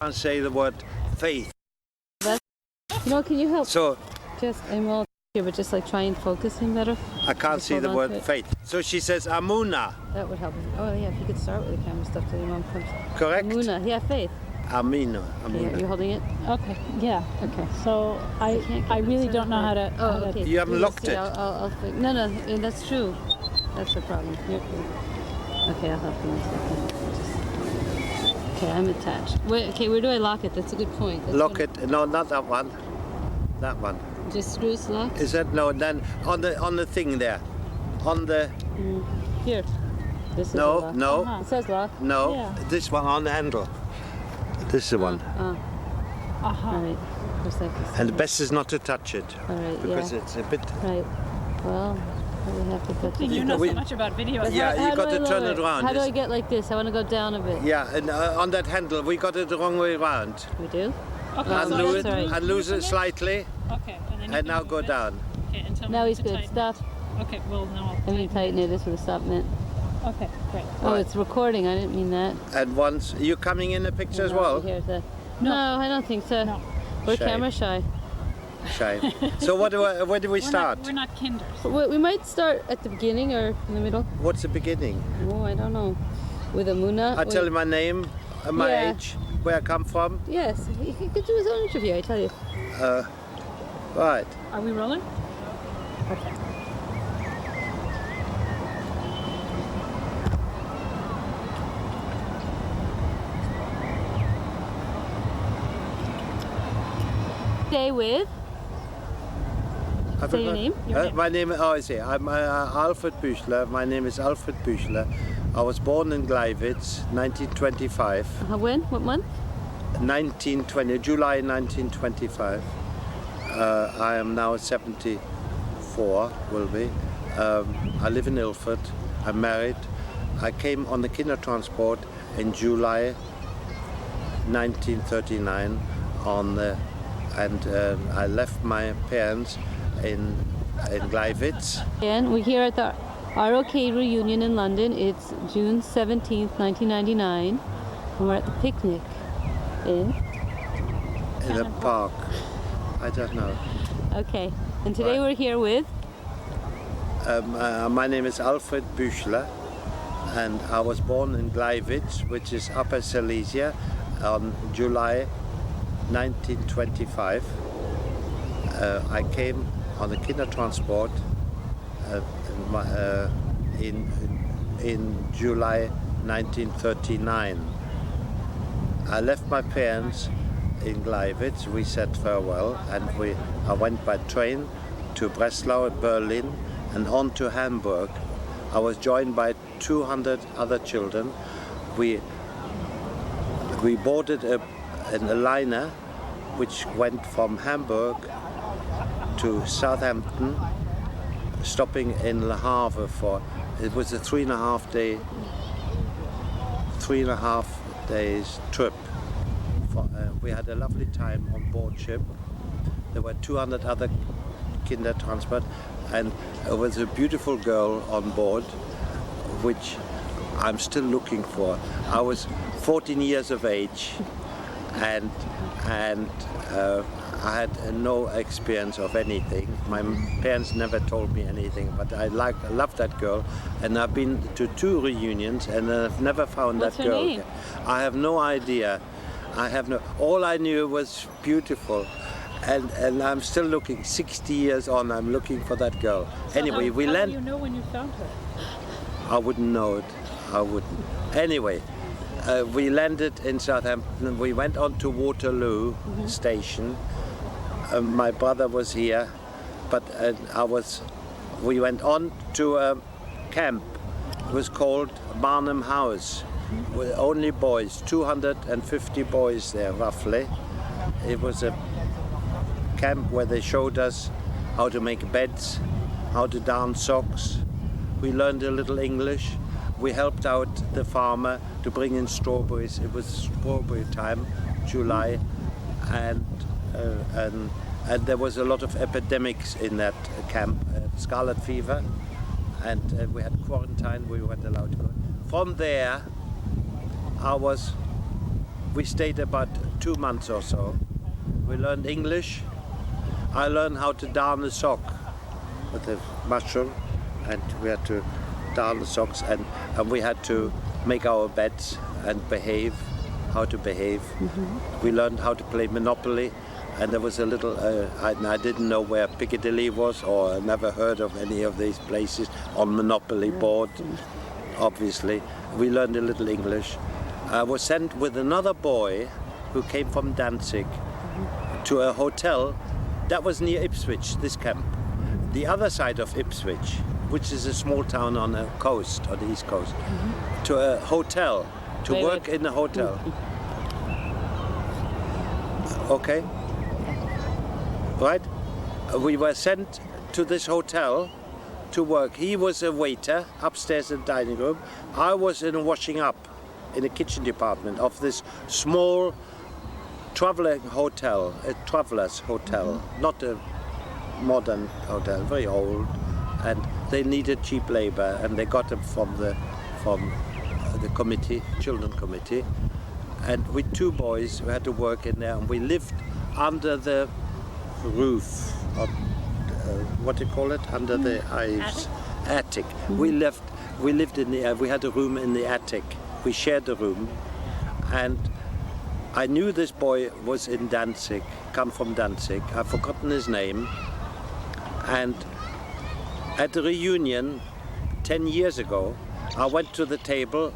can't say the word faith. Can you help? So Just, I'm all here, but just like try and focus him better. I can't Just see hold the on word to it. faith. So she says Amuna, That would help. Oh yeah, if you could start with the camera stuff till your mom comes. correct? Amuna, yeah, faith. Amina. Okay, Amuna. are you holding it? Okay, yeah. Okay. So can't get I really it don't know how to. Oh, how to- okay. You haven't Yes, locked see, it. I'll no, that's true. That's the problem. Okay, I'll help you in a second. Okay, I'm attached. Okay, where do I lock it? That's a good point. That's Lock it. No, not that one. That one. Just screws locked? Is that no? Then on the thing there, on the Here. This is no the lock. no Uh-huh. It says lock. no. Yeah. This one on the handle. This is the one. Uh-huh. All right. For a second. And the best is not to touch it All right, because yeah. it's a bit. Right. Well, we have to put You know We- so much about video. Yeah, you How got do to I turn lower it around. How do I It's- get like this? I want to go down a bit. Yeah, and on that handle we got it the wrong way around. We do? Okay, And so lose that's it, all right. and lose it slightly, Okay, and then you and can now move go it. down. Okay, and tell me Now when he's to good. tighten. Stop. Okay, well now I mean, tighten it. This would have stopped it. Okay, great. Oh, it's recording. I didn't mean that. And once you coming in the picture as No, well. here's the- No. No, I don't think so. No. We're Shy. camera shy. Shy. So where do we start? We're not kinders. We might start at the beginning or in the middle. What's the beginning? Oh, I don't know. With Amuna. I tell you my name, my Yeah. age, where I come from. Yes, he could do his own interview. I tell you. Right. Are we rolling? Okay. Stay with. I Say your forgot- name. Your name. My name. Oh, I see. I'm Alfred Buechler. My name is Alfred Buechler. I was born in Gleiwitz, 1925. When? What month? 1920, July 1925. I am now 74, will be. I live in Alfred. I'm married. I came on the Kindertransport in July 1939 and I left my parents in Gleiwitz. And we're here at the ROK reunion in London. It's June 17th, 1999. And we're at the picnic in. In a park. I don't know. Okay. And today Right. we're here with. My name is Alfred Buechler, and I was born in Gleiwitz, which is Upper Silesia, on July 1925. I came on the Kindertransport in July 1939. I left my parents in Gleiwitz. We said farewell, and I went by train to Breslau, Berlin, and on to Hamburg. I was joined by 200 other children. We boarded a liner which went from Hamburg to Southampton, stopping in Le Havre for. It was a 3.5 days trip. We had a lovely time on board ship. There were 200 other Kindertransport, and there was a beautiful girl on board, which I'm still looking for. I was 14 years of age, and I had no experience of anything. My parents never told me anything, but I loved that girl, and I've been to 2 reunions, and I've never found What's that her girl. name? I have no idea. All I knew was beautiful. And I'm still looking, 60 years on, I'm looking for that girl. Anyway, we How landed. do you know when you found her? I wouldn't know it. I wouldn't. Anyway, we landed in Southampton. We went on to Waterloo station. My brother was here, but we went on to a camp. It was called Barnum House, with only boys, 250 boys there roughly. It was a camp where they showed us how to make beds, how to darn socks. We learned a little English. We helped out the farmer to bring in strawberries. It was strawberry time, July, and there was a lot of epidemics in that camp, scarlet fever, and we had quarantine. We weren't allowed to go. From there, I was We stayed about 2 months or so. We learned English. I learned how to darn a sock with a mushroom, and we had to darn the socks, and we had to make our beds and behave, how to behave. We learned how to play Monopoly, and there was a little, I didn't know where Piccadilly was, or I never heard of any of these places on Monopoly board, obviously. We learned a little English. I was sent with another boy who came from Danzig to a hotel that was near Ipswich, this camp. The other side of Ipswich, which is a small town on the coast, on the east coast, to a hotel, to work in a hotel. Okay? Right? We were sent to this hotel to work. He was a waiter upstairs in the dining room. I was in washing up in the kitchen department of this small traveling hotel, a traveler's hotel, not a modern hotel, very old, and they needed cheap labor, and they got them from the committee, children committee, and with 2 boys who had to work in there, and we lived under the roof, what do you call it? Under the eaves, attic. We lived in the. We had a room in the attic. We shared a room, and I knew this boy was in Danzig, come from Danzig. I've forgotten his name. And at the reunion 10 years ago, I went to the table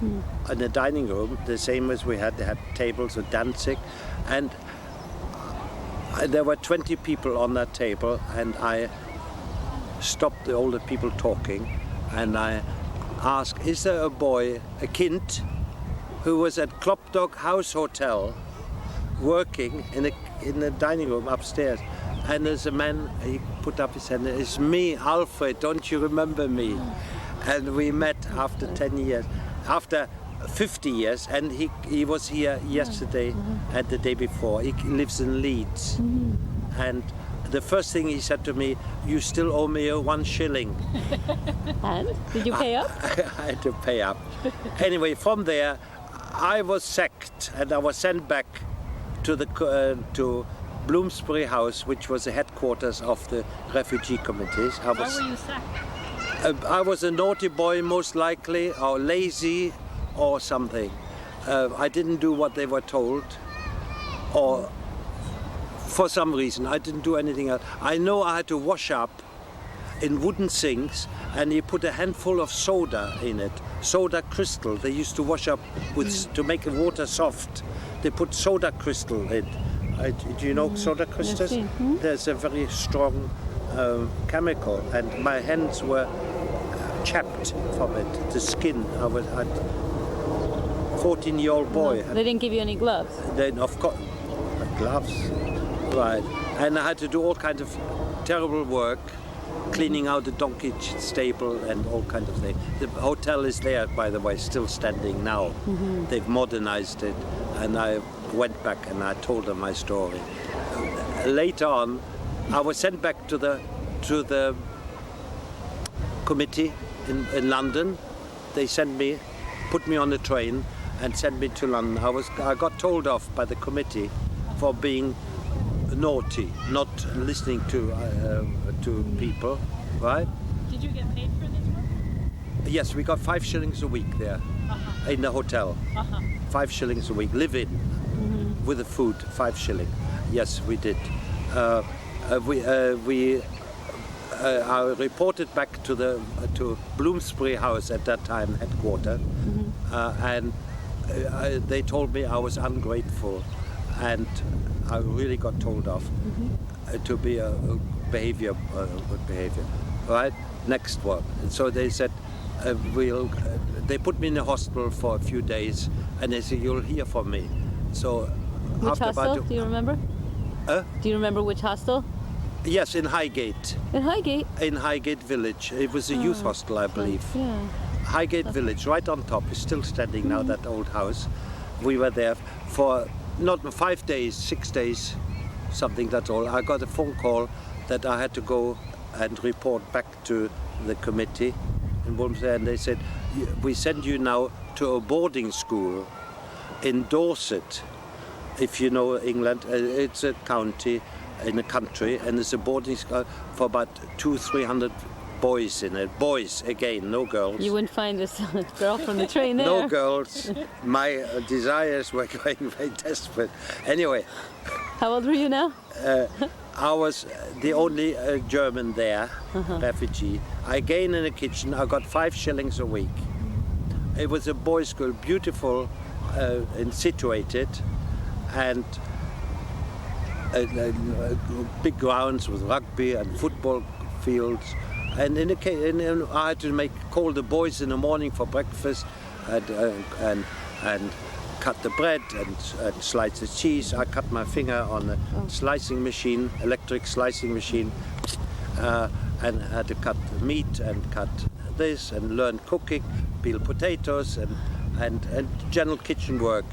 in the dining room, the same as we had. They had tables at Danzig, and there were 20 people on that table, and I stopped the older people talking, and I asked, is there a boy, a kind, who was at Klopdog House Hotel working in the dining room upstairs? And there's a man, he put up his hand, it's me, Alfred, don't you remember me? And we met after 10 years, after 50 years, and he was here yesterday and the day before. He lives in Leeds. And the first thing he said to me, you still owe me 1 shilling. And? Did you pay up? I had to pay up. Anyway, from there, I was sacked, and I was sent back to to Bloomsbury House, which was the headquarters of the refugee committees. Why were you sacked? I was a naughty boy, most likely, or lazy, or something. I didn't do what they were told, or for some reason, I didn't do anything else. I know I had to wash up in wooden sinks, and you put a handful of soda in it, soda crystal. They used to wash up with to make the water soft. They put soda crystal in. Do you know soda crystals? Yes, There's a very strong chemical, and my hands were chapped from it. The skin. I was a 14-year-old boy. They didn't give you any gloves? Then, of course, gloves, right? And I had to do all kinds of terrible work, cleaning out the donkey stable and all kinds of things. The hotel is there, by the way, still standing now. They've modernized it, and I went back and I told them my story. Later on, I was sent back to the committee in London. They put me on the train and sent me to London. I got told off by the committee for being naughty, not listening to people, right? Did you get paid for this work? Yes, we got 5 shillings a week there in the hotel. 5 shillings a week, live in with the food, 5 shillings. Yes, we did. I reported back to Bloomsbury House at that time, headquarters, and they told me I was ungrateful, and I really got told off to be a good behavior. Right? Next one. So they said, they put me in a hospital for a few days, and they said, you'll hear from me. So which hostel? Do you remember? Do you remember which hostel? Yes, in Highgate. In Highgate? In Highgate Village. It was a youth hostel, I believe. Yeah. Highgate Village, right on top. It's still standing now, that old house. We were there for not 5 days, 6 days, something, that's all. I got a phone call that I had to go and report back to the committee in Wormsley, and they said, we send you now to a boarding school. in Dorset, if you know England, it's a county in a country, and there's a boarding school for about 200-300 boys in it. Boys, again, no girls. You wouldn't find this girl from the train there. No girls. My desires were going very desperate. Anyway. How old were you now? I was the only German there, refugee. Again in the kitchen, I got 5 shillings a week. It was a boys' school, beautiful and situated, and big grounds with rugby and football fields. And I had to call the boys in the morning for breakfast and cut the bread and slice the cheese. I cut my finger on a slicing machine, electric slicing machine, and had to cut the meat and cut this and learn cooking, peel potatoes and general kitchen work.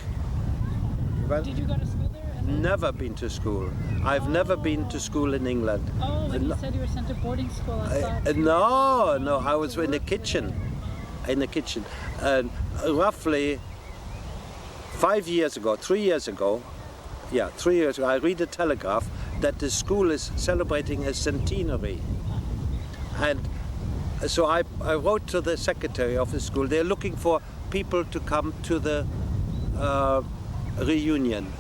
Did you go to school there? Never been to school. I've never been to school in England. Oh, when you said you were sent to boarding school, I thought. No, I was in the kitchen. And roughly 3 years ago, I read a telegraph that the school is celebrating a centenary. And so I wrote to the secretary of the school. They're looking for people to come to the reunion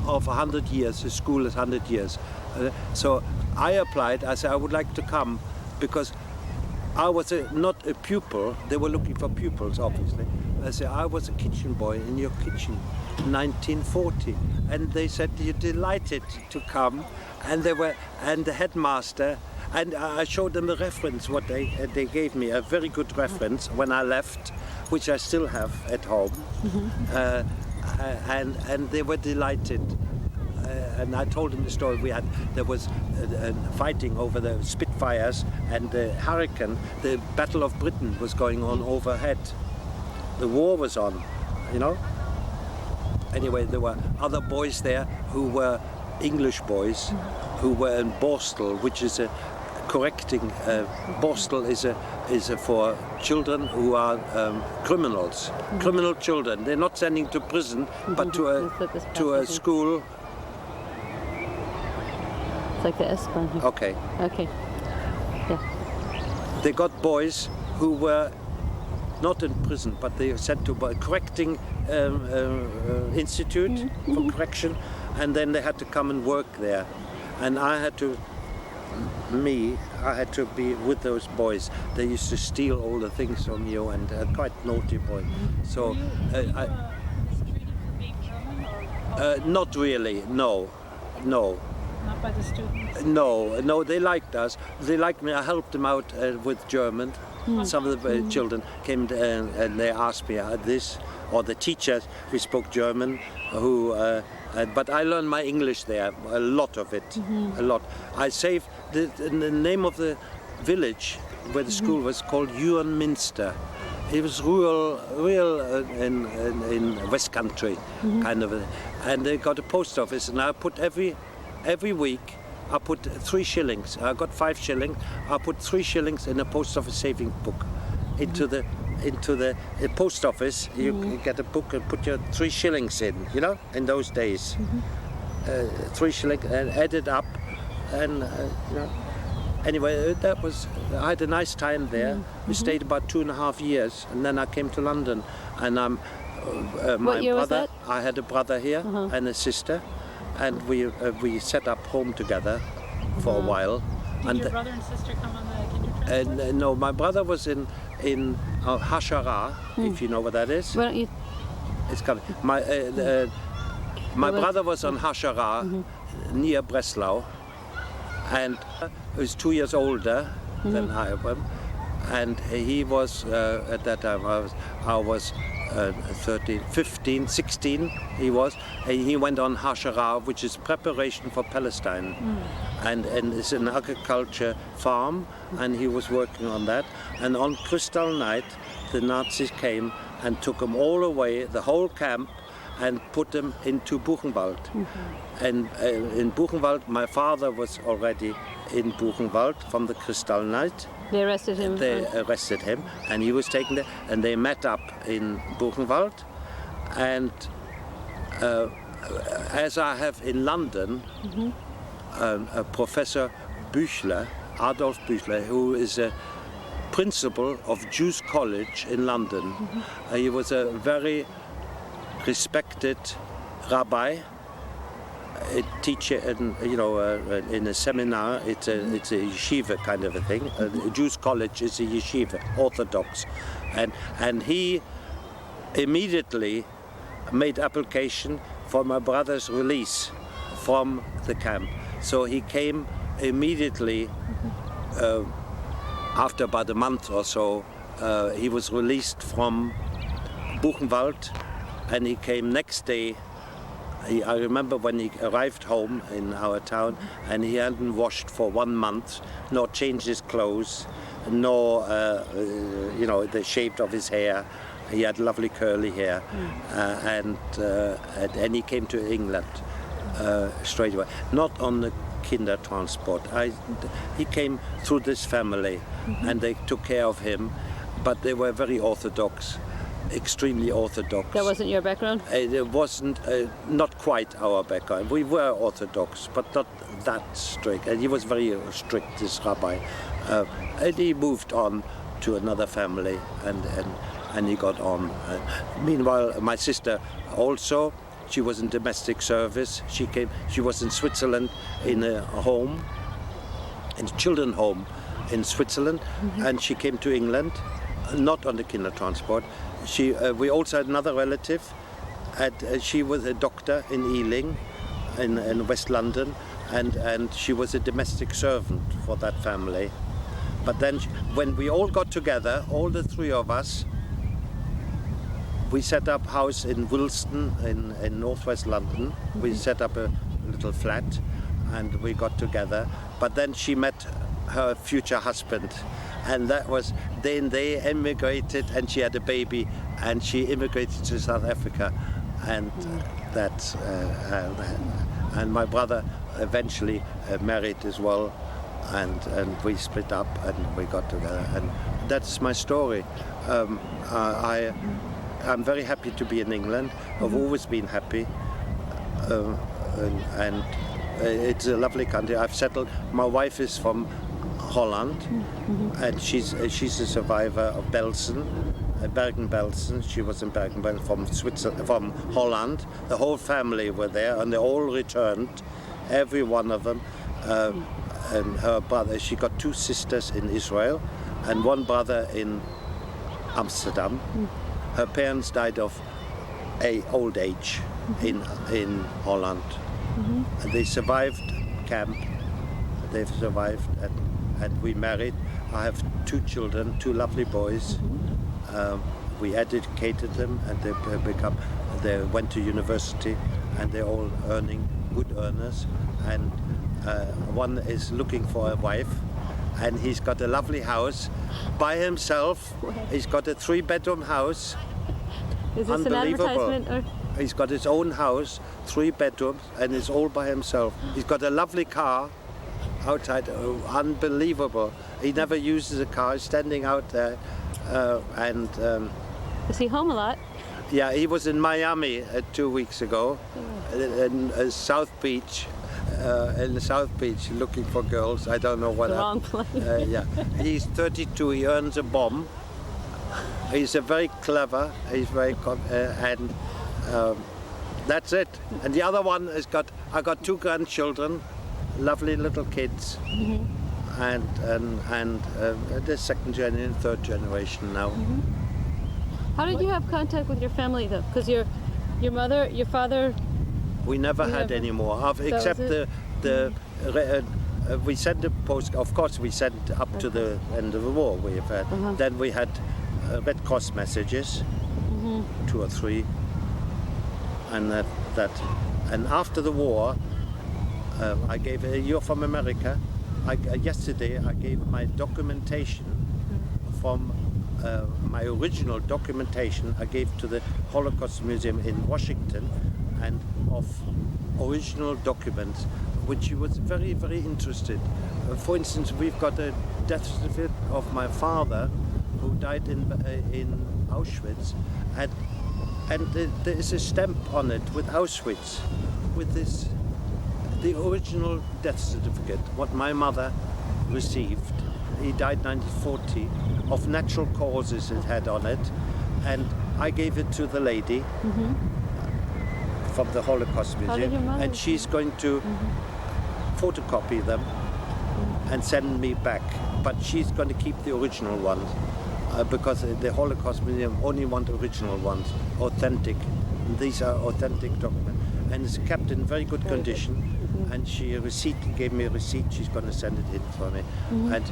of 100 years. The school is 100 years. So I applied. I said I would like to come because I was not a pupil. They were looking for pupils, obviously. I said I was a kitchen boy in your kitchen in 1940, and they said you're delighted to come, and the headmaster. And I showed them a reference, what they gave me, a very good reference when I left, which I still have at home. And they were delighted. And I told them the story we had. There was fighting over the Spitfires and the Hurricane. The Battle of Britain was going on overhead. The war was on, you know. Anyway, there were other boys there who were English boys who were in Borstal, which is a correcting. Borstal is for children who are criminals, criminal children. They're not sending to prison, but to a school. It's like the S-Bahn here. Okay. Yeah. They got boys who were not in prison, but they were sent to a correcting institute for correction, and then they had to come and work there. And I had to be with those boys. They used to steal all the things from you, and quite naughty boy. So Were you treated for being German? not really, no. Not by the students? No, they liked us. They liked me. I helped them out with German. Some of the children came and they asked me this, or the teachers who spoke German, but I learned my English there, a lot of it, a lot. I saved the name of the village where the school was called Minster. It was real in West Country, kind of, and they got a post office, and I put every week. I put 3 shillings. I got 5 shillings. I put 3 shillings in a post office saving book. Into the post office, you get a book and put your 3 shillings in. You know, in those days, 3 shillings and added up, and you know. Anyway, I had a nice time there. We stayed about 2.5 years, and then I came to London. And What year was that? I had a brother here and a sister. And we set up home together for a while. Did your brother and sister come on the Kindertransport? No, my brother was in Hashara, if you know what that is. Why don't you? It's coming. My brother was on Hashara, near Breslau, and he was 2 years older than I am. And he was at that time. I was 13, 15, 16 he was. And he went on Hashara, which is preparation for Palestine. And it's an agriculture farm, and he was working on that. And on Crystal Night, the Nazis came and took them all away, the whole camp, and put them into Buchenwald. And in Buchenwald, my father was already in Buchenwald from the Crystal Night. They arrested him? They arrested him, and he was taken there, and they met up in Buchenwald, and as I have in London, a Professor Buechler, Adolf Buechler, who is a principal of Jews College in London. He was a very respected rabbi, a teacher, in a seminar. It's a yeshiva kind of a thing. A Jews College is a yeshiva, Orthodox, and he immediately made application for my brother's release from the camp. So he came immediately. After about a month or so, he was released from Buchenwald, and he came next day. I remember when he arrived home in our town, and he hadn't washed for 1 month, nor changed his clothes, nor the shape of his hair. He had lovely curly hair, and he came to England straight away. Not on the kinder transport. He came through this family, and they took care of him, but they were very orthodox, extremely orthodox. That wasn't your background? It wasn't, not quite our background. We were orthodox, but not that strict. And he was very strict, this rabbi. And he moved on to another family, and he got on. Meanwhile, my sister also, she was in domestic service. She was in Switzerland in a home, in a children's home in Switzerland, and she came to England, not on the kinder transport. We also had another relative, she was a doctor in Ealing, in West London, and she was a domestic servant for that family. But then when we all got together, all the three of us, we set up house in Wilston in northwest London. We set up a little flat, and we got together. But then she met her future husband, and that was then they emigrated, and she had a baby, and she immigrated to South Africa, and and my brother eventually married as well, and we split up and we got together, and that's my story. I'm very happy to be in England. I've always been happy, and it's a lovely country. I've settled. My wife is from Holland, and she's a survivor of Belsen, Bergen-Belsen. She was in Bergen-Belsen from Holland. The whole family were there, and they all returned, every one of them. And her brother. She got 2 sisters in Israel, and 1 brother in Amsterdam. Her parents died of old age in Holland. And they survived camp. They've survived, and we married. I have 2 children, 2 lovely boys. We educated them, and they went to university, and they're all good earners. And one is looking for a wife, and he's got a lovely house by himself. He's got a 3-bedroom house. Is this an advertisement? Or? He's got his own house, 3 bedrooms, and it's all by himself. He's got a lovely car outside, unbelievable. He never uses a car, he's standing out there. Is he home a lot? Yeah, he was in Miami 2 weeks ago, in South Beach. In the South Beach, looking for girls. I don't know what. Wrong place. Yeah, he's 32. He earns a bomb. He's very clever. He's very and that's it. And the other one I got 2 grandchildren, lovely little kids, and the 2nd generation, 3rd generation now. How did you have contact with your family though? Because your mother, your father. We never had any more, except we sent the post. Of course, we sent up to the end of the war. We have had. Then we had Red Cross messages, 2 or 3, and that. And after the war, I gave. You're from America. Yesterday, I gave my documentation from. My original documentation I gave to the Holocaust Museum in Washington, and of original documents, which he was very, very interested. For instance, we've got a death certificate of my father, who died in Auschwitz, and and there is a stamp on it with Auschwitz, with the original death certificate, what my mother received. He died 1940, of natural causes it had on it, and I gave it to the lady from the Holocaust How did your Museum, mother and she's going to photocopy them and send me back. But she's going to keep the original ones because the Holocaust Museum only want original ones, authentic. These are authentic documents, and it's kept in very good condition. And she gave me a receipt. She's going to send it in for me. And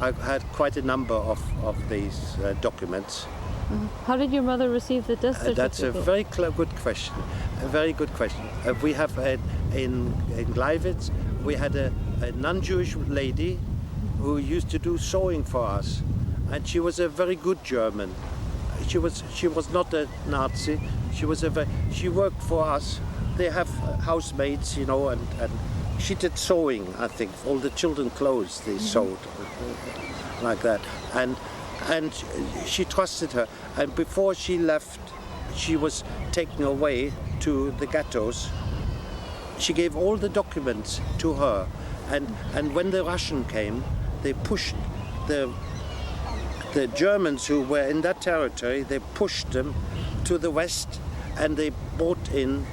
I had quite a number of these documents. How did your mother receive the death certificate? That's a very good question. A very good question. We have in Gleiwitz, we had a non-Jewish lady who used to do sewing for us, and she was a very good German. She was not a Nazi. She worked for us. They have housemaids, you know, and she did sewing. I think all the children clothes they sewed like that, and she trusted her. And before she left, she was taken away to the ghettos. She gave all the documents to her, and when the Russian came, they pushed the Germans who were in that territory. They pushed them to the west, and they brought in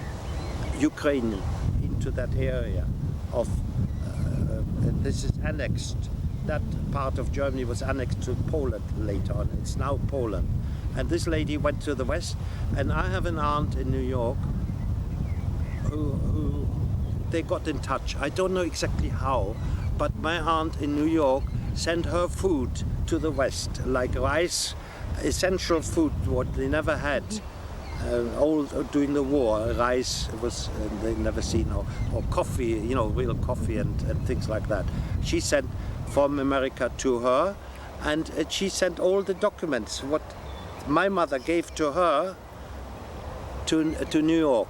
Ukraine into that area of. This is annexed. That part of Germany was annexed to Poland later on. It's now Poland. And this lady went to the west, and I have an aunt in New York who they got in touch. I don't know exactly how, but my aunt in New York sent her food to the west, like rice, essential food, what they never had. All during the war, rice was they never seen, or coffee, you know, real coffee and things like that. She sent from America to her, and she sent all the documents what my mother gave to her to New York.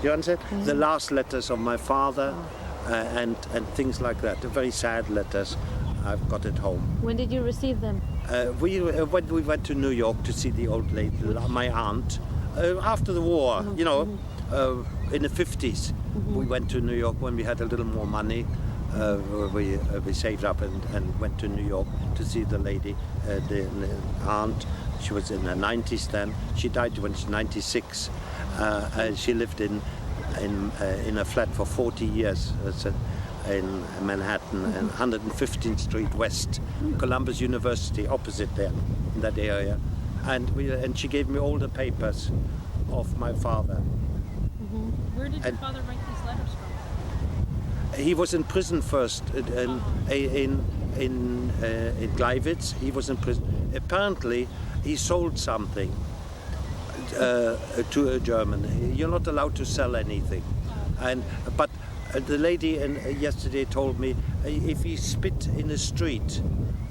You understand? The last letters of my father and things like that. The very sad letters. I've got at home. When did you receive them? When we went to New York to see the old lady, my aunt, after the war, you know, in the 50s, we went to New York when we had a little more money. We saved up and went to New York to see the lady, the aunt. She was in her 90s then. She died when she was 96. She lived in a flat for 40 years. In Manhattan, and 115th Street West, Columbus University, opposite there, in that area. And she gave me all the papers of my father. Where did your father write these letters from? He was in prison first, in Gleiwitz. He was in prison. Apparently, he sold something to a German. You're not allowed to sell anything, but. The lady yesterday told me if he spit in the street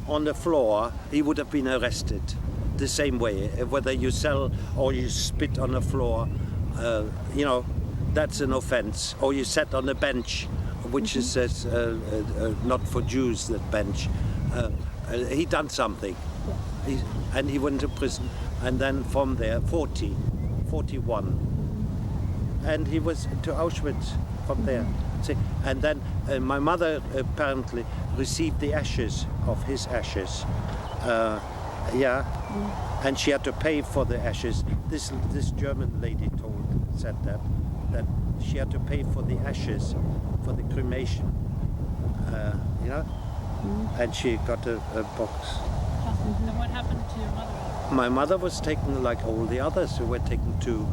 on the floor, he would have been arrested. The same way, whether you sell or you spit on the floor, you know, that's an offense. Or you sat on a bench, which is not for Jews, that bench. He done something. And he went to prison. And then from there, 41. And he was to Auschwitz from there. And then my mother apparently received the ashes of his ashes. And she had to pay for the ashes. This German lady said that she had to pay for the ashes for the cremation. You know, and she got a box. And what happened to your mother? My mother was taken like all the others who were taken to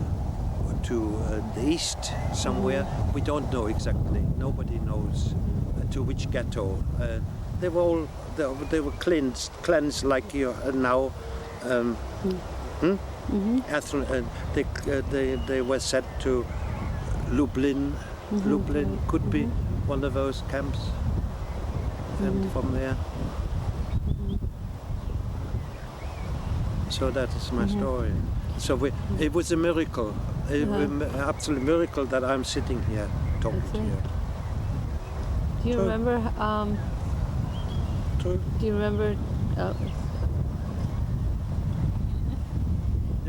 the east somewhere. We don't know exactly. Nobody knows to which ghetto. They were cleansed like you now. They were sent to Lublin. Lublin could be one of those camps. And from there. So that is my story. So it was a miracle. Absolute miracle that I'm sitting here talking to you. Do you remember? Do you remember?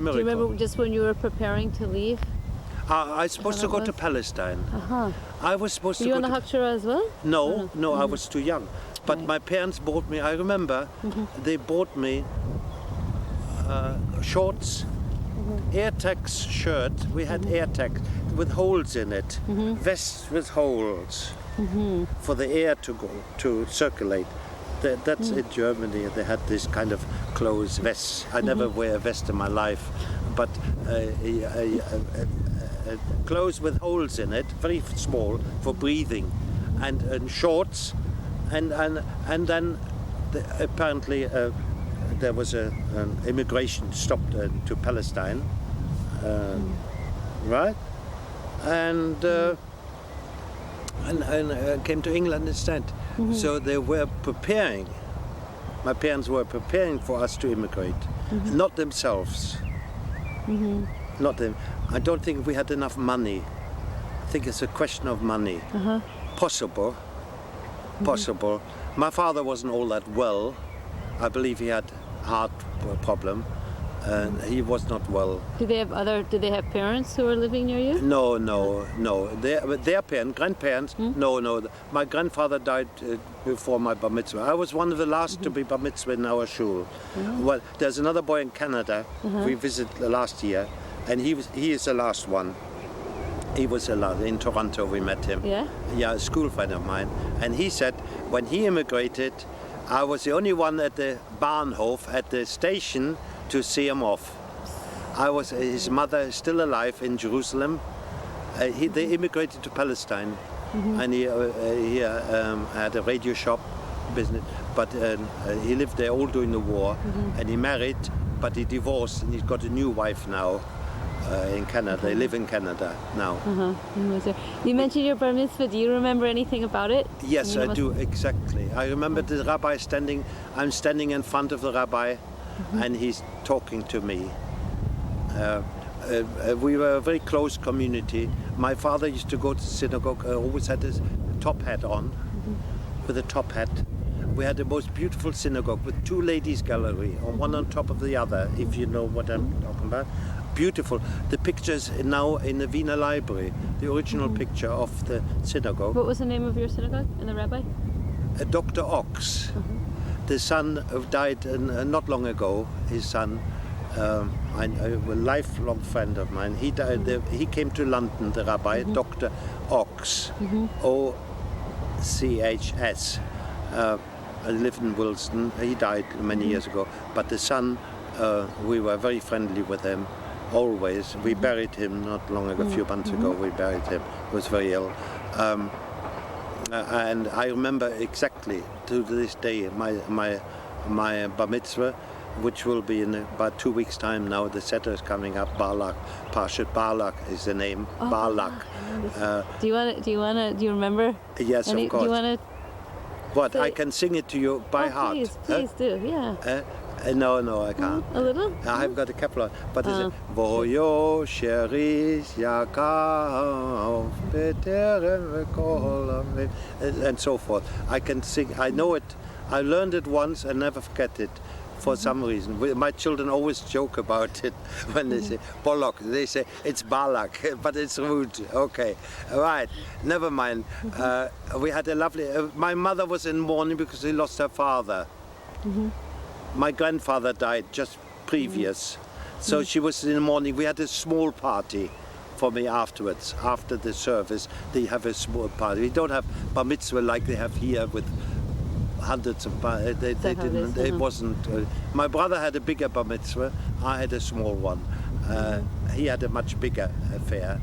a miracle. Do you remember just when you were preparing to leave? I was supposed to go to Palestine. I was supposed Were to you go on the to... Hakshara as well? No, I was too young. But Right. my parents bought me, I remember, they bought me shorts, AirTags shirt. We had AirTags with holes in it, vests with holes for the air to go to circulate. That's in Germany. They had this kind of clothes, vests. I never wear a vest in my life, but clothes with holes in it, very small for breathing, and shorts, and then apparently there was an immigration stopped to Palestine, right, and came to England instead. So they were preparing. My parents were preparing for us to immigrate, not themselves. Not them. I don't think we had enough money. I think it's a question of money. Possible. My father wasn't all that well. I believe he had heart problem, and he was not well. Did they have parents who were living near you? No. Their parents, grandparents. No. My grandfather died before my bar mitzvah. I was one of the last to be bar mitzvah in our shul. Well, there's another boy in Canada we visited last year, and he is the last one. He was the last. In Toronto we met him. Yeah, a school friend of mine. And he said when he immigrated, I was the only one at the Bahnhof, at the station, to see him off. His mother is still alive in Jerusalem. They immigrated to Palestine, and he had a radio shop business, but he lived there all during the war, and he married, but he divorced, and he's got a new wife now in Canada. They live in Canada now. You mentioned your bar mitzvah. Do you remember anything about it? Yes, I do, exactly. I remember the rabbi I'm standing in front of the rabbi, and he's talking to me. We were a very close community. My father used to go to synagogue, always had his top hat on, with a top hat. We had the most beautiful synagogue with two ladies' gallery, one on top of the other, if you know what I'm talking about. Beautiful. The pictures now in the Wiener Library, the original picture of the synagogue. What was the name of your synagogue and the rabbi? Dr. Ox. The son died not long ago. His son, a lifelong friend of mine. He died. He came to London. The rabbi, Dr. Ox, O-C-H-S. Lived in Wilston. He died many years ago. But the son, we were very friendly with him. Always. We buried him not long ago. A few months ago, we buried him. He was very ill. And I remember exactly to this day my bar mitzvah, which will be in about 2 weeks' time now. The setter is coming up. Balak, Parshat Balak is the name. Balak. Do you remember? Yes, of course. Do you want to? What? I can sing it to you by heart. Please do. Yeah. No, I can't. A little? I've got a couple of, but it's Voyo Sheris Yaakov Beterem V'Kol and so forth. I can sing. I know it. I learned it once and never forget it. For some reason, my children always joke about it when they say Bolok. They say it's Balak, but it's rude. Okay, right. Never mind. We had a lovely. My mother was in mourning because she lost her father. My grandfather died just previous, so she was in the morning. We had a small party for me afterwards. After the service, they have a small party. We don't have bar mitzvah like they have here with hundreds of bar. They didn't. It wasn't. My brother had a bigger bar mitzvah. I had a small one. He had a much bigger affair.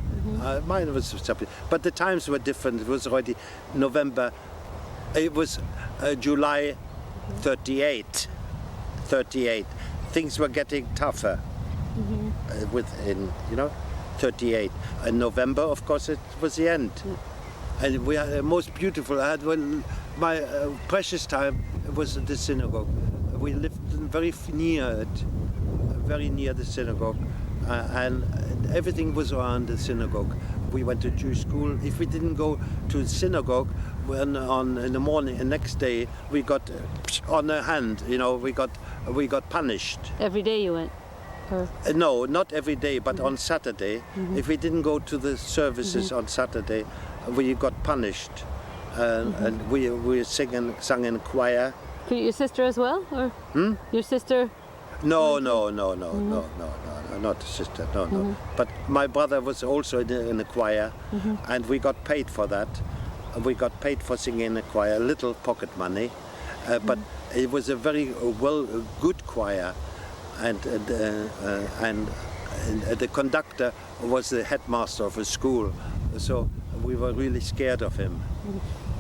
Mine was separate, but the times were different. It was already November. It was July 38. Things were getting tougher within, 38. And November, of course, it was the end. And we had the most beautiful. I had my precious time was at the synagogue. We lived very near the synagogue, and everything was around the synagogue. We went to Jewish school. If we didn't go to the synagogue, in the morning, the next day, we got on the hand. We got punished. Every day you went? No, not every day, but on Saturday. If we didn't go to the services on Saturday, we got punished. And we sung in choir. Your sister as well, or your sister? No, not sister, no. But my brother was also in the choir, and we got paid for that. We got paid for singing in the choir, little pocket money, but it was a very good choir, and the conductor was the headmaster of a school, so we were really scared of him.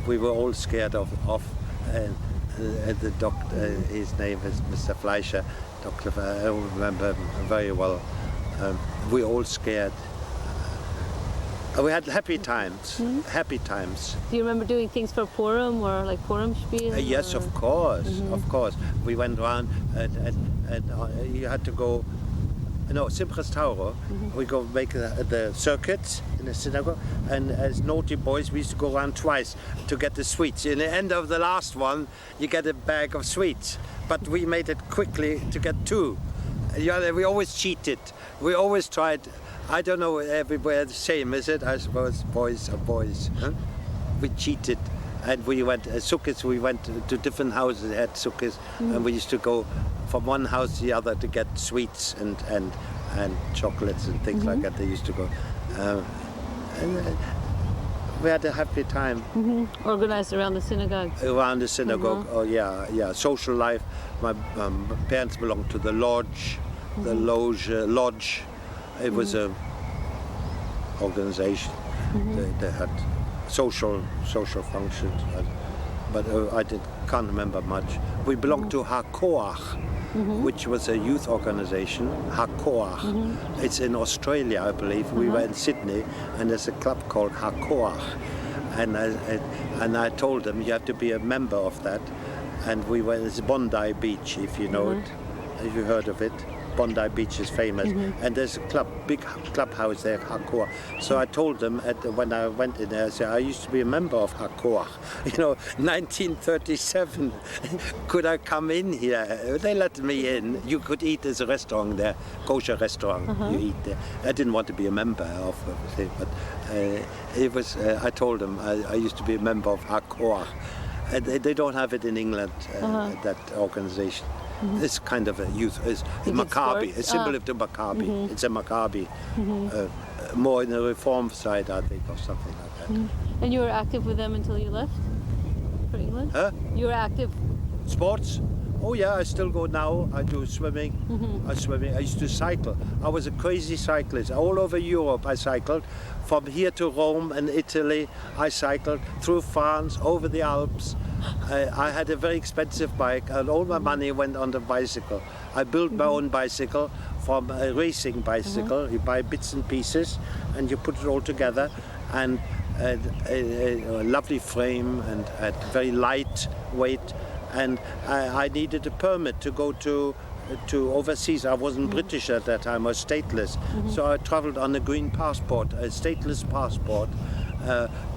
We were all scared of the doctor. His name is Mr. Fleischer. Doctor, I don't remember very well. We were all scared. We had happy times. Happy times. Do you remember doing things for Purim or like Purim spiel? Yes, of course, of course. We went around and you had to go. No, Simchas Torah. We go make the circuits in the synagogue, and as naughty boys, we used to go around twice to get the sweets. In the end of the last one, you get a bag of sweets. But we made it quickly to get two. We always cheated. We always tried. I don't know everywhere the same, is it? I suppose boys are boys. Huh? We cheated, and we went sukkahs. We went to different houses that had sukkahs, and we used to go from one house to the other to get sweets and chocolates and things like that. They used to go. We had a happy time. Organized around the synagogue. Around the synagogue, oh yeah. Social life. My parents belonged to the lodge, lodge. It was a organization. They had social functions, but I can't remember much. We belonged to HaKoach, which was a youth organization. HaKoach. It's in Australia, I believe. We were in Sydney, and there's a club called HaKoach, and I told them you have to be a member of that. And we went. It's Bondi Beach, if you know it. Have you heard of it? Bondi Beach is famous, and there's a big clubhouse there, HaKoach. So I told them when I went in there, I said, I used to be a member of HaKoach. 1937, could I come in here? They let me in. You could eat, there's a restaurant there, kosher restaurant, you eat there. I didn't want to be a member of it, but it was, I told them I used to be a member of HaKoach. They don't have it in England, that organization. This kind of a youth is Maccabi, a symbol of the Maccabi. It's a Maccabi, more in the reform side, I think, or something like that. And you were active with them until you left for England? Huh? You were active? Sports? Oh yeah, I still go now. I do swimming. I used to cycle. I was a crazy cyclist. All over Europe I cycled. From here to Rome and Italy, I cycled through France, over the Alps. I had a very expensive bike, and all my money went on the bicycle. I built my own bicycle from a racing bicycle. You buy bits and pieces, and you put it all together, and a lovely frame and a very light weight. And I needed a permit to go to overseas. I wasn't British at that time, I was stateless. So I traveled on a green passport, a stateless passport,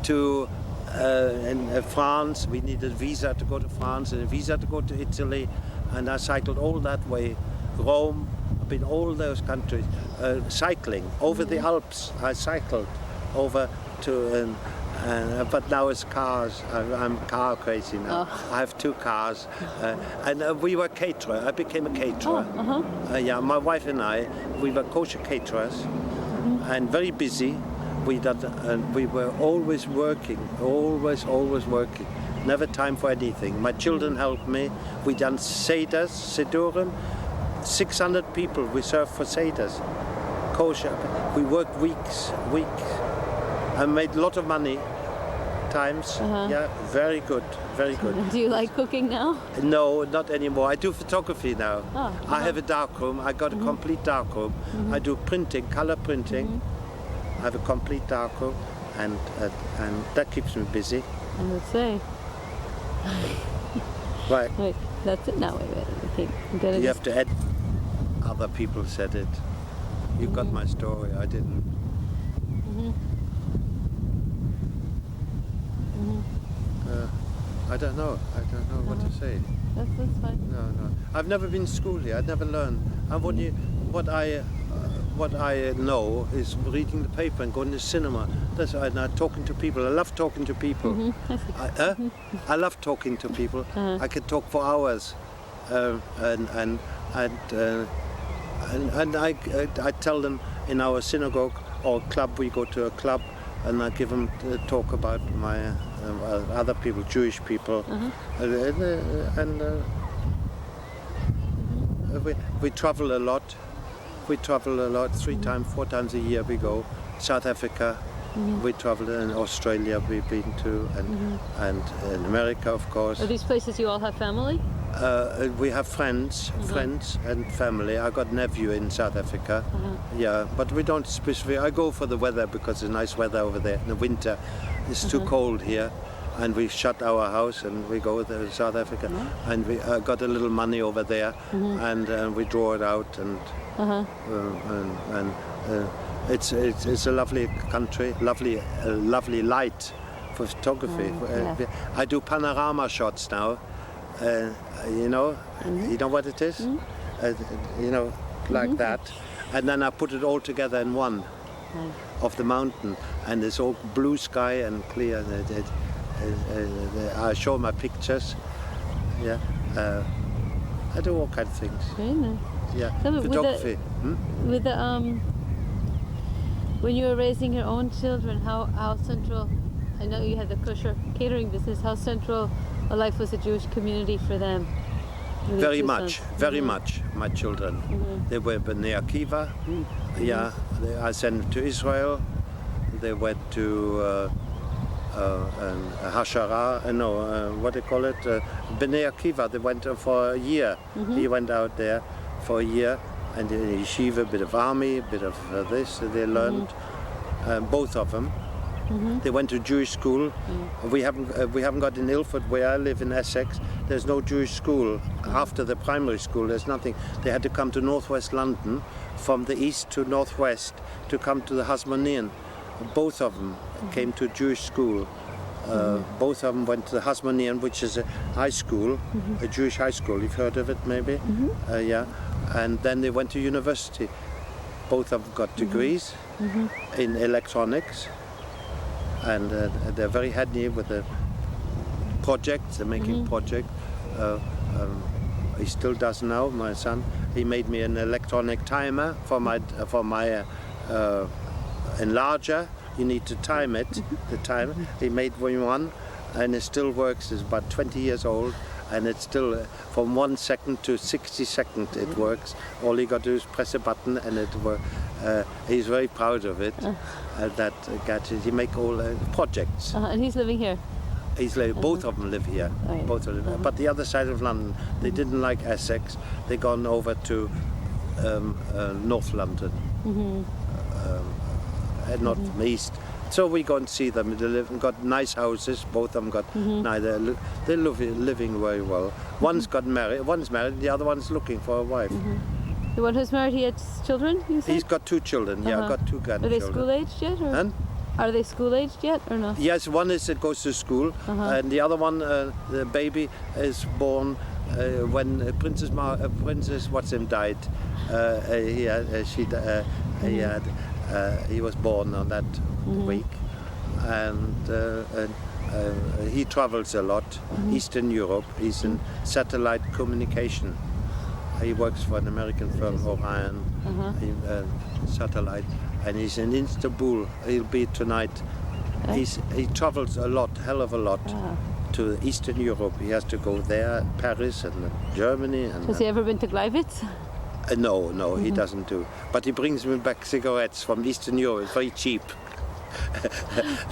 to in France. We needed a visa to go to France and a visa to go to Italy. And I cycled all that way, Rome, I've been all those countries, cycling over the Alps. I cycled over to, but now it's cars. I'm car crazy now. I have 2 cars, and we were caterer. I became a caterer. Yeah, my wife and I, we were kosher caterers, and very busy. We were always working, always working. Never time for anything. My children helped me. We done seders, sedurim. 600 people we served for seders, kosher. We worked weeks. I made a lot of money. Times, yeah, very good. Do you like cooking now? No, not anymore. I do photography now. I have a darkroom. I got a complete darkroom. I do printing, color printing. I have a complete darkroom, and that keeps me busy. I would say. Right. Wait, that's it. No, wait. Okay, you have to add. Other people said it. You got my story. I didn't. I don't know what to say. That's fine. No. I've never been to school here. I'd never learned. what I know is reading the paper and going to the cinema. That's and talking to people. I love talking to people. I love talking to people. I can talk for hours, and I tell them in our synagogue or club. We go to a club, and I give them a talk about my other people, Jewish people, we travel a lot. We travel a lot, 4 times a year we go. South Africa, we travel in Australia, we've been to, and in America, of course. Are these places you all have family? We have friends and family. I got nephew in South Africa, yeah, but we don't specifically. I go for the weather because it's nice weather over there. In the winter, it's too cold here, and we shut our house and we go to South Africa, and we got a little money over there, and we draw it out, and it's a lovely country, lovely light for photography. I do panorama shots now. You know what it is? Like that, and then I put it all together in one of the mountain, and it's all blue sky and clear. I show my pictures. Yeah, I do all kinds of things. Very nice. Yeah, So photography. With the when you were raising your own children, how central? I know you had the kosher catering business. How central a life was the Jewish community for them? Very much. My children, they were Bnei Akiva. Yeah, I sent them to Israel. They went to Hashara. What do you call it? Bnei Akiva. They went for a year. He went out there for a year, and in yeshiva, a bit of army, a bit of this. They learned, both of them. They went to Jewish school. We haven't got in Alfred, where I live in Essex. There's no Jewish school. After the primary school, there's nothing. They had to come to northwest London, from the east to northwest, to come to the Hasmonean. Both of them came to Jewish school. Both of them went to the Hasmonean, which is a high school, a Jewish high school. You've heard of it, maybe? Yeah. And then they went to university. Both of them got degrees in electronics. And they're very handy with the projects. They're making projects. He still does now. My son. He made me an electronic timer for my enlarger. You need to time it. The timer. He made me one, and it still works. It's about 20 years old, and it's still from 1 second to 60 seconds. It works. All you got to do is press a button, and it works. He's very proud of it. That gadget. He make all projects. And he's living here. Both of them live here. Right. Both of them. But the other side of London, they didn't like Essex. They gone over to North London, not east. So we go and see them. They got nice houses. Both of them got neither. They're living very well. One's married. The other one's looking for a wife. The one who's married, he has children, you said? He's got 2 children. Yeah, got 2 grandchildren. Are they school-aged yet? Or? And? Are they school-aged yet or not? Yes, one goes to school, and the other one, the baby, is born when Princess Watson died. He was born on that week, and he travels a lot, Eastern Europe. He's in satellite communication. He works for an American firm, Orion, satellite, and he's in Istanbul. He'll be tonight. He travels a lot, hell of a lot, to Eastern Europe. He has to go there, Paris and Germany. And has he ever been to Gleiwitz? No, he doesn't do. But he brings me back cigarettes from Eastern Europe. It's very cheap.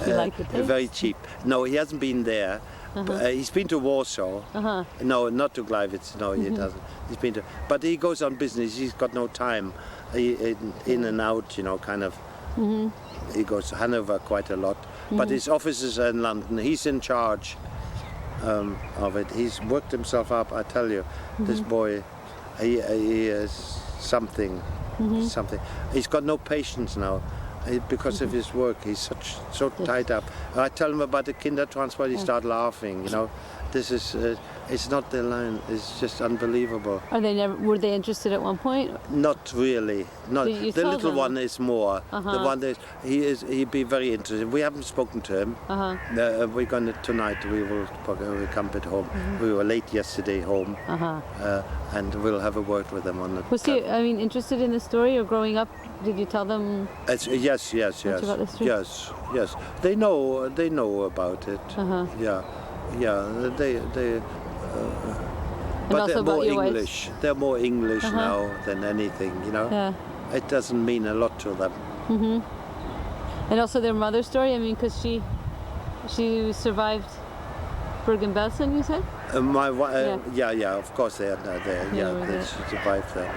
You like the taste? Very cheap. No, he hasn't been there. He's been to Warsaw. No, not to Gleiwitz. No, he doesn't. He's been to, but he goes on business. He's got no time. In and out, kind of. He goes to Hanover quite a lot. But his offices are in London. He's in charge of it. He's worked himself up. I tell you, this boy, he is something. Something. He's got no patience now. Because of his work, he's so tied up. I tell him about the Kindertransport, he start laughing, This is, it's not their line. It's just unbelievable. Were they interested at one point? Not really. Not Did you the tell little them? one is more. Uh-huh. The one that he'd be very interested. We haven't spoken to him. We're going to tonight. We'll come back home. We were late yesterday home, and we'll have a word with them on it. Was he, interested in the story, or growing up, did you tell them? Yes. Much about the story? Yes. They know about it. Yeah. They. But also they're about more your wife's- English. They're more English now than anything. Yeah. It doesn't mean a lot to them. And also their mother's story. Because she survived Bergen-Belsen, you said? Of course they are there. They survived that.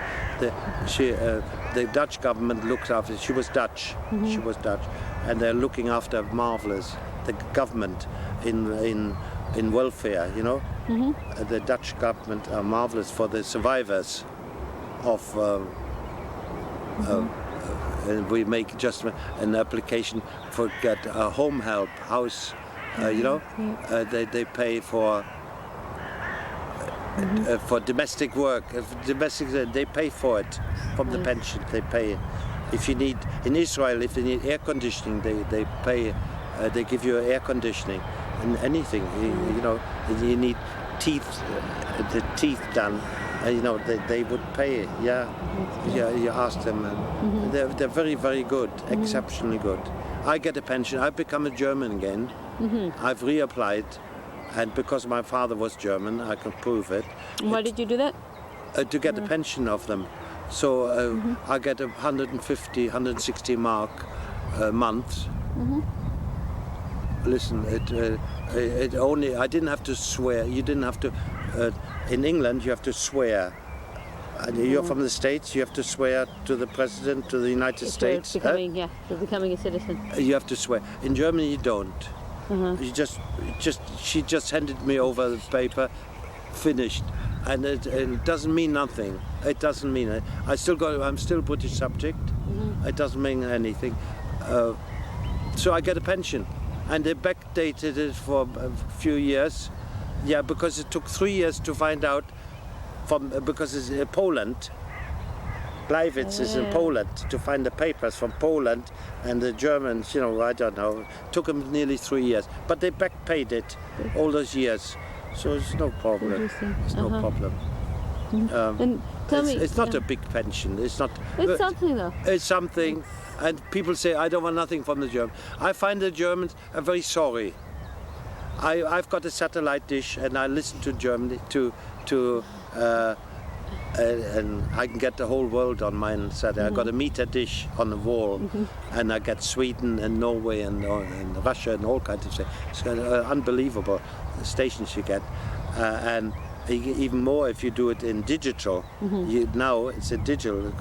The Dutch government looks after. She was Dutch. She was Dutch, and they're looking after marvelous. The government in welfare, the Dutch government are marvelous for the survivors of. And we make just an application for get a home help house. They pay for domestic work. They pay for it from the pension. They pay. If you need in Israel, if you need air conditioning, they pay. They give you air conditioning and anything. You need teeth, the teeth done. They would pay. You ask them. They're very, very good, exceptionally good. I get a pension. I've become a German again. I've reapplied, and because my father was German, I can prove it. Why did you do that? To get a pension of them. So I get 150, 160 mark a month. Listen, it only. I didn't have to swear. You didn't have to. In England, you have to swear. And you're from the States. You have to swear to the president, to the United States. You're becoming a citizen. You have to swear. In Germany, you don't. You she just handed me over the paper, finished, and it doesn't mean nothing. It doesn't mean it. I'm still British subject. It doesn't mean anything. So I get a pension, and they backdated it for a few years. Yeah, because it took 3 years to find out because it's in Poland. Gleiwitz is in Poland, to find the papers from Poland, and the Germans, I don't know, took them nearly 3 years. But they backpaid it all those years, so it's no problem. It's no problem. And tell me, it's not a big pension. It's not. It's something though. It's something, and people say I don't want nothing from the Germans. I find the Germans are very sorry. I've got a satellite dish, and I listen to Germany and I can get the whole world on mine satellite. I got a meter dish on the wall, and I get Sweden and Norway and Russia and all kinds of things. It's unbelievable stations you get, and even more if you do it in digital. Now it's a digital.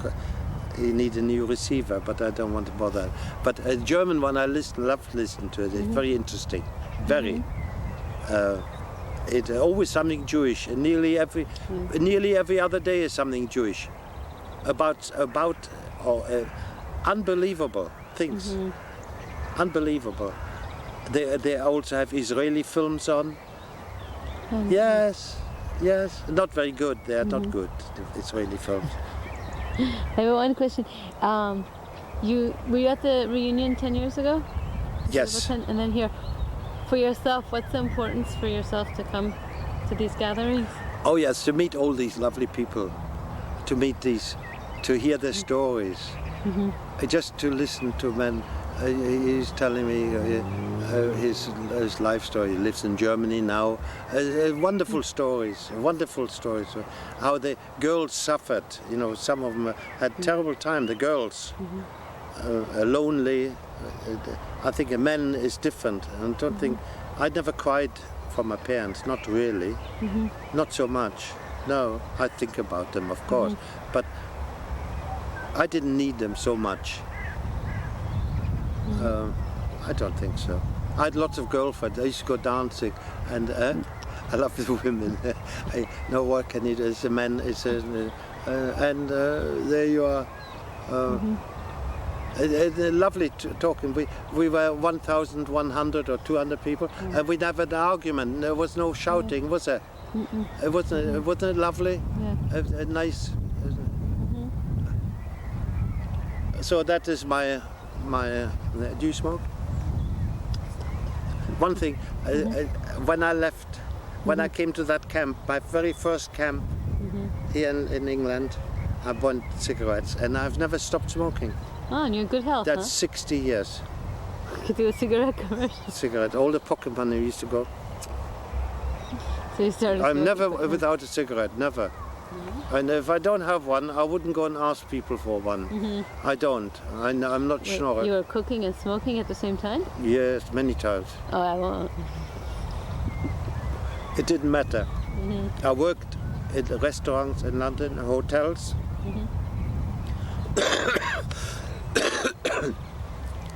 You need a new receiver, but I don't want to bother. But a German one, I love to listen to it. It's very interesting, very. It's always something Jewish, and nearly every other day is something Jewish. About unbelievable things, unbelievable. They also have Israeli films on. Yes, not very good. They are not good. The Israeli films. I have one question. Were you at the reunion 10 years ago? Yes. And then here, for yourself, what's the importance for yourself to come to these gatherings? Oh yes, to meet all these lovely people, to hear their stories, just to listen to men. He's telling me his life story. He lives in Germany now. Wonderful stories. How the girls suffered. Some of them had terrible time. The girls, lonely. I think a man is different. I don't think. I never cried for my parents. Not really. Not so much. No, I think about them, of course, but I didn't need them so much. I don't think so. I had lots of girlfriends. I used to go dancing, and I love the women. What can you do? It's a man. And there you are. Lovely talking. We were 1,100 or 200 people, and we never had an argument. There was no shouting, was there? Wasn't it lovely? Yeah. A nice. So that is my. Do you smoke? One thing, when I left, when I came to that camp, my very first camp here in England, I bought cigarettes, and I've never stopped smoking. Oh, and you're in good health, That's 60 years. Could do a cigarette commercial. Cigarette. All the pocket money used to go. So you started I'm smoking never cigarettes. without a cigarette, never. And if I don't have one, I wouldn't go and ask people for one. I don't. I'm not Wait, sure. you were cooking and smoking at the same time? Yes, many times. Oh, I won't. It didn't matter. I worked in restaurants in London, hotels.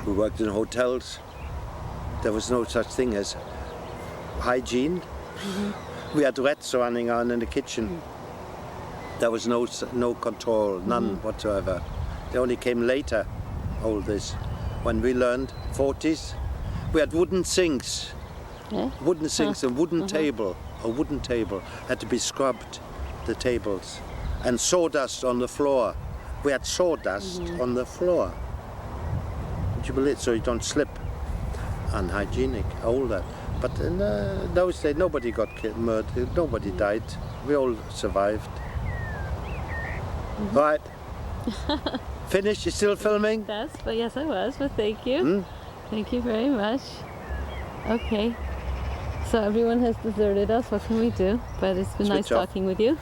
We worked in hotels. There was no such thing as hygiene. We had rats running around in the kitchen. There was no control, none whatsoever. They only came later, all this. When we learned, 40s, we had wooden sinks. Yeah? Wooden sinks, a wooden table had to be scrubbed, the tables, and sawdust on the floor. We had sawdust on the floor. Would you believe it? So you don't slip. Unhygienic, all that. But in those days, nobody got murdered, nobody died. We all survived. Right. Finished? You still filming? But yes, I was. But thank you. Thank you very much. Okay. So everyone has deserted us. What can we do? But it's been nice Switch off. talking with you.